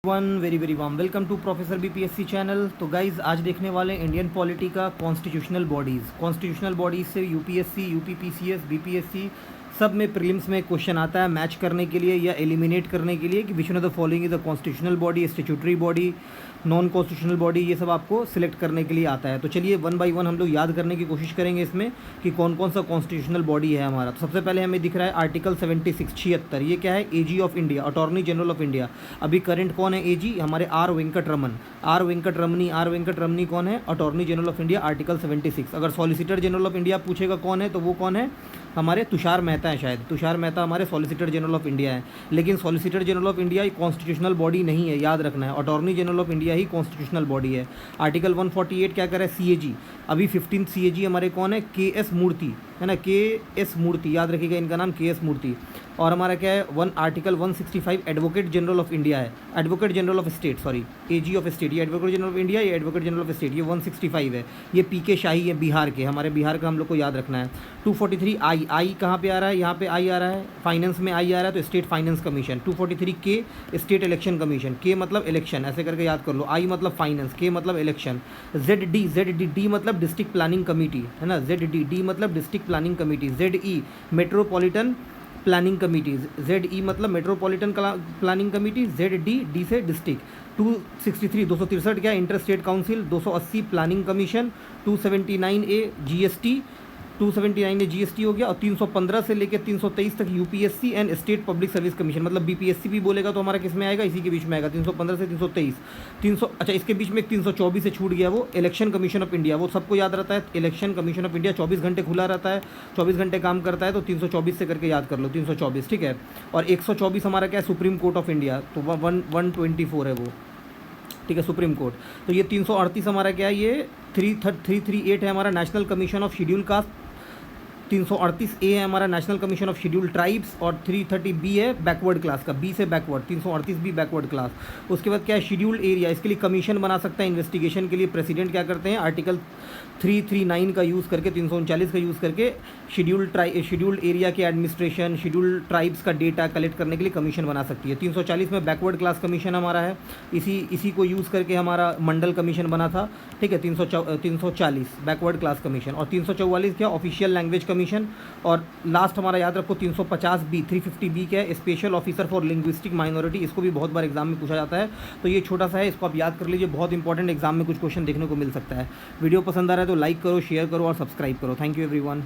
One very very warm welcome to professor BPSC channel. तो guys आज देखने वाले इंडियन पॉलिटी का कॉन्स्टिट्यूशनल बॉडीज़ से यूपीएससी, यूपीपीसीएस, बीपीएससी सब में प्रीलिम्स में क्वेश्चन आता है मैच करने के लिए या एलिमिनेट करने के लिए कि which one of the following is a constitutional body, statutory body, non constitutional body, ये सब आपको सिलेक्ट करने के लिए आता है। तो चलिए वन बाय वन हम लोग याद करने की कोशिश करेंगे इसमें कि कौन कौन सा कॉन्स्टिट्यूशनल बॉडी है हमारा। तो सबसे पहले हमें दिख रहा है आर्टिकल 76 76। ये क्या है? AG of India, attorney general of India. अभी करंट कौन है एजी? हमारे आर वेंकट रमनी कौन है? Attorney general of India, article 76। अगर सॉलिसिटर जनरल ऑफ इंडिया पूछेगा कौन है तो वो कौन है? हमारे तुषार मेहता है, शायद तुषार मेहता हमारे सॉलिसिटर जनरल ऑफ इंडिया है। लेकिन solicitor general of India constitutional body नहीं है, याद रखना है। Attorney general of India he constitutional body है। आर्टिकल 148 क्या करे? सीएजी। अभी 15th सीएजी हमारे कौन है? केएस मूर्ति, है ना, केएस मूर्ति, याद रखिएगा इनका नाम केएस मूर्ति। और हमारा क्या है? Article 165 advocate general of India है, advocate general of state, sorry AG of state. ये एडवोकेट जनरल ऑफ इंडिया, ये एडवोकेट जनरल ऑफ स्टेट, ये 165 है। ये पीके शाही है बिहार के, हमारे बिहार का हम लोग को याद रखना है। 243 आई कहाँ पे आ रहा है? यहाँ पे आई आ रहा है, फाइनेंस में आई आ रहा है तो स्टेट फाइनेंस कमीशन। 243 के स्टेट इलेक्शन कमीशन, के मतलब इलेक्शन, ऐसे करके याद कर लो। आई मतलब फाइनेंस, के मतलब इलेक्शन। जेड डी मतलब डिस्ट्रिक्ट प्लानिंग कमेटी, है ना, डी मतलब district planning committee. Z metropolitan planning committee, Z मतलब मेट्रोपॉलिटन प्लानिंग कमेटी। डी से डिस्ट्रिक्ट। 263 क्या? Inter state council. 280 planning commission. 279A GST, 279 GST हो गया। और 315 से लेकर 323 तक UPSC and state public service commission, मतलब बीपीएससी भी बोलेगा तो हमारा किस में आएगा? इसी के बीच में आएगा। 315 से 323, 300, अच्छा इसके बीच में एक 324 से छूट गया, वो इलेक्शन कमीशन ऑफ इंडिया। वो सबको याद रहता है, इलेक्शन कमीशन ऑफ इंडिया 24 घंटे खुला रहता है, 24 घंटे काम करता है, तो 324 से करके याद कर लो, 324, ठीक है। और 124 हमारा क्या है? सुप्रीम कोर्ट ऑफ इंडिया, तो 124 है वो, ठीक है, सुप्रीम कोर्ट। तो ये 338 हमारा क्या है? ये 338 है हमारा national commission of schedule caste. 338A है हमारा national commission of schedule tribes. और 330B है बैकवर्ड क्लास का, बी से बैकवर्ड, 338B बैकवर्ड क्लास। उसके बाद क्या है? शेड्यूल एरिया, इसके लिए कमीशन बना सकता है इन्वेस्टिगेशन के लिए। प्रेसिडेंट क्या करते हैं? आर्टिकल 339 का यूज़ करके, 339 का यूज़ करके शेड्यूल्ड एरिया के एडमिनिस्ट्रेशन, शेड्यूल ट्राइब्स का डेटा कलेक्ट करने के लिए कमीशन बना सकती है। 340 में बैकवर्ड क्लास कमीशन हमारा है, इसी को यूज़ करके हमारा मंडल कमीशन बना था, ठीक है। 340 बैकवर्ड क्लास कमीशन। और 344 क्या? Official language commission. और लास्ट हमारा याद रखो 350B, 350B क्या है? Special officer for linguistic minority. इसको भी बहुत बार एग्जाम में पूछा जाता है, तो ये छोटा सा है, इसको आप याद कर लीजिए, बहुत इंपॉर्टेंट एग्जाम में कुछ क्वेश्चन देखने को मिल सकता है। वीडियो पसंद आ रहा है तो लाइक करो, शेयर करो और सब्सक्राइब करो। Thank you everyone.